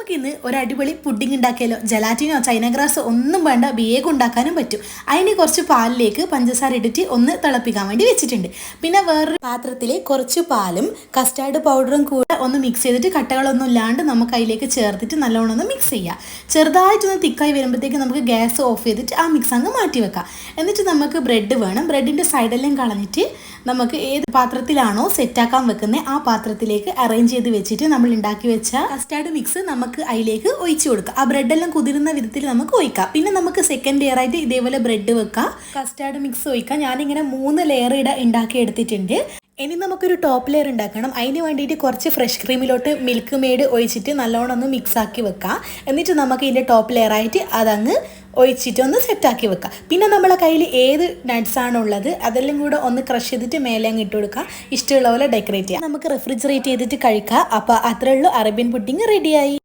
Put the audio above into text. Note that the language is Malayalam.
നമുക്കിന്ന് ഒരു അടിപൊളി പുഡിംഗ് ഉണ്ടാക്കിയാലോ. ജലാറ്റിനോ ചൈന ഗ്രാസോ ഒന്നും വേണ്ട, വേഗം ഉണ്ടാക്കാനും പറ്റും. അതിന് കുറച്ച് പാലിലേക്ക് പഞ്ചസാര ഇട്ടിട്ട് ഒന്ന് തിളപ്പിക്കാൻ വേണ്ടി വെച്ചിട്ടുണ്ട്. പിന്നെ വേറൊരു പാത്രത്തിൽ കുറച്ച് പാലും കസ്റ്റാർഡ് പൗഡറും കൂടെ ഒന്ന് മിക്സ് ചെയ്തിട്ട് കട്ടകളൊന്നും ഇല്ലാണ്ട് നമുക്ക് അതിലേക്ക് ചേർത്തിട്ട് നല്ലോണം ഒന്ന് മിക്സ് ചെയ്യുക. ചെറുതായിട്ടൊന്ന് തിക്കായി വരുമ്പോഴത്തേക്ക് നമുക്ക് ഗ്യാസ് ഓഫ് ചെയ്തിട്ട് ആ മിക്സ് അങ്ങ് മാറ്റി വെക്കാം. എന്നിട്ട് നമുക്ക് ബ്രെഡ് വേണം. ബ്രെഡിൻ്റെ സൈഡെല്ലാം കളഞ്ഞിട്ട് നമുക്ക് ഏത് പാത്രത്തിലാണോ സെറ്റാക്കാൻ വെക്കുന്നത് ആ പാത്രത്തിലേക്ക് അറേഞ്ച് ചെയ്ത് വെച്ചിട്ട് നമ്മൾ ഉണ്ടാക്കി വെച്ച കസ്റ്റാർഡ് മിക്സ് നമുക്ക് അതിലേക്ക് ഒഴിച്ചു കൊടുക്കാം. ആ ബ്രെഡെല്ലാം കുതിരുന്ന വിധത്തിൽ നമുക്ക് ഒഴിക്കാം. പിന്നെ നമുക്ക് സെക്കൻഡ് ലെയർ ആയിട്ട് ഇതേപോലെ ബ്രെഡ് വെക്കാം, കസ്റ്റാർഡ് മിക്സ് ഒഴിക്കാം. ഞാനിങ്ങനെ 3 ലെയർ ഉണ്ടാക്കി എടുത്തിട്ടുണ്ട്. ഇനി നമുക്കൊരു ടോപ്പ് ലെയർ ഉണ്ടാക്കണം. അതിന് വേണ്ടിയിട്ട് കുറച്ച് ഫ്രഷ് ക്രീമിലോട്ട് മിൽക്ക് മെയ്ഡ് ഒഴിച്ചിട്ട് നല്ലോണം ഒന്ന് മിക്സ് ആക്കി വെക്കാം. എന്നിട്ട് നമുക്ക് ഇതിൻ്റെ ടോപ്പ് ലെയർ ആയിട്ട് അതങ്ങ് ഒഴിച്ചിട്ട് ഒന്ന് സെറ്റാക്കി വെക്കാം. പിന്നെ നമ്മളെ കയ്യിൽ ഏത് നട്ട്സാണുള്ളത് അതെല്ലാം കൂടെ ഒന്ന് ക്രഷ് ചെയ്തിട്ട് മേലെ അങ്ങ് ഇട്ട് കൊടുക്കുക. ഇഷ്ടമുള്ള പോലെ ഡെക്കറേറ്റ് ചെയ്യാം. നമുക്ക് റെഫ്രിജറേറ്റ് ചെയ്തിട്ട് കഴിക്കാം. അപ്പോൾ അത്രേ ഉള്ളൂ, അറേബ്യൻ പുഡിംഗ് റെഡിയായി.